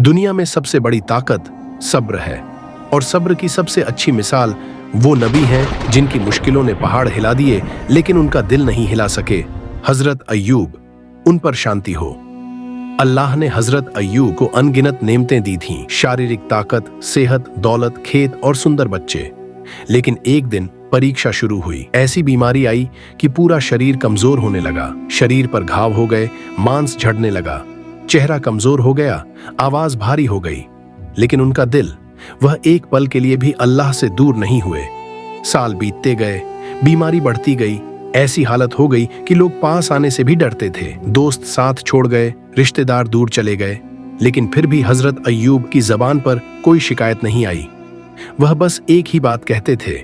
दुनिया में सबसे बड़ी ताकत सब्र है और सब्र की सबसे अच्छी मिसाल वो नबी हैं जिनकी मुश्किलों ने पहाड़ हिला दिए लेकिन उनका दिल नहीं हिला सके। हजरत अय्यूब, उन पर शांति हो। अल्लाह ने हजरत अय्यूब को अनगिनत नेमतें दी थीं, शारीरिक ताकत, सेहत, दौलत, खेत और सुंदर बच्चे। लेकिन एक दिन परीक्षा शुरू हुई। ऐसी बीमारी आई कि पूरा शरीर कमजोर होने लगा। शरीर पर घाव हो गए, मांस झड़ने लगा, चेहरा कमजोर हो गया, आवाज भारी हो गई। लेकिन उनका दिल, वह एक पल के लिए भी अल्लाह से दूर नहीं हुए। साल बीतते गए, बीमारी बढ़ती गई, ऐसी हालत हो गई कि लोग पास आने से भी डरते थे। दोस्त साथ छोड़ गए, रिश्तेदार दूर चले गए, लेकिन फिर भी हजरत अय्यूब की जबान पर कोई शिकायत नहीं आई। वह बस एक ही बात कहते थे,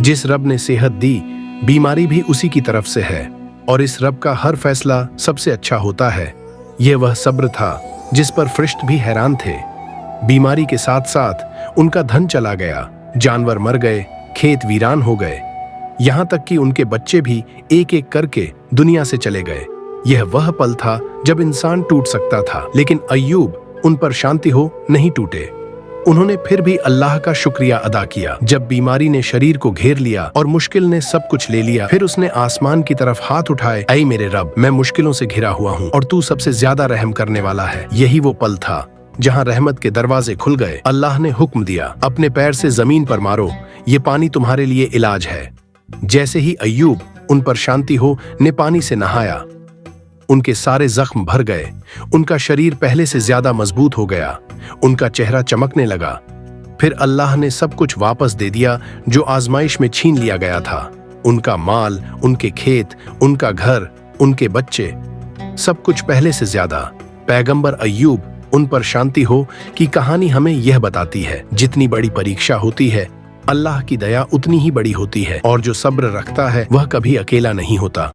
जिस रब ने सेहत दी, बीमारी भी उसी की तरफ से है और इस रब का हर फैसला सबसे अच्छा होता है। यह वह सब्र था जिस पर फरिश्ते भी हैरान थे। बीमारी के साथ साथ उनका धन चला गया, जानवर मर गए, खेत वीरान हो गए, यहां तक कि उनके बच्चे भी एक एक करके दुनिया से चले गए। यह वह पल था जब इंसान टूट सकता था, लेकिन अय्यूब, उन पर शांति हो, नहीं टूटे। उन्होंने फिर भी अल्लाह का शुक्रिया अदा किया। जब बीमारी ने शरीर को घेर लिया और मुश्किल ने सब कुछ ले लिया, फिर उसने आसमान की तरफ हाथ उठाए, ऐ मेरे रब, मैं मुश्किलों से घिरा हुआ हूँ और तू सबसे ज्यादा रहम करने वाला है। यही वो पल था जहाँ रहमत के दरवाजे खुल गए। अल्लाह ने हुक्म दिया, अपने पैर से जमीन पर मारो, ये पानी तुम्हारे लिए इलाज है। जैसे ही अय्यूब, उन पर शांति हो, ने पानी से नहाया, उनके सारे जख्म भर गए, उनका शरीर पहले से ज्यादा मजबूत हो गया, उनका चेहरा चमकने लगा। फिर अल्लाह ने सब कुछ वापस दे दिया जो आजमाइश में छीन लिया गया था। उनका माल, उनके खेत, उनका घर, उनके बच्चे, सब कुछ पहले से ज्यादा। पैगंबर अय्यूब, उन पर शांति हो, की कहानी हमें यह बताती है, जितनी बड़ी परीक्षा होती है, अल्लाह की दया उतनी ही बड़ी होती है और जो सब्र रखता है वह कभी अकेला नहीं होता।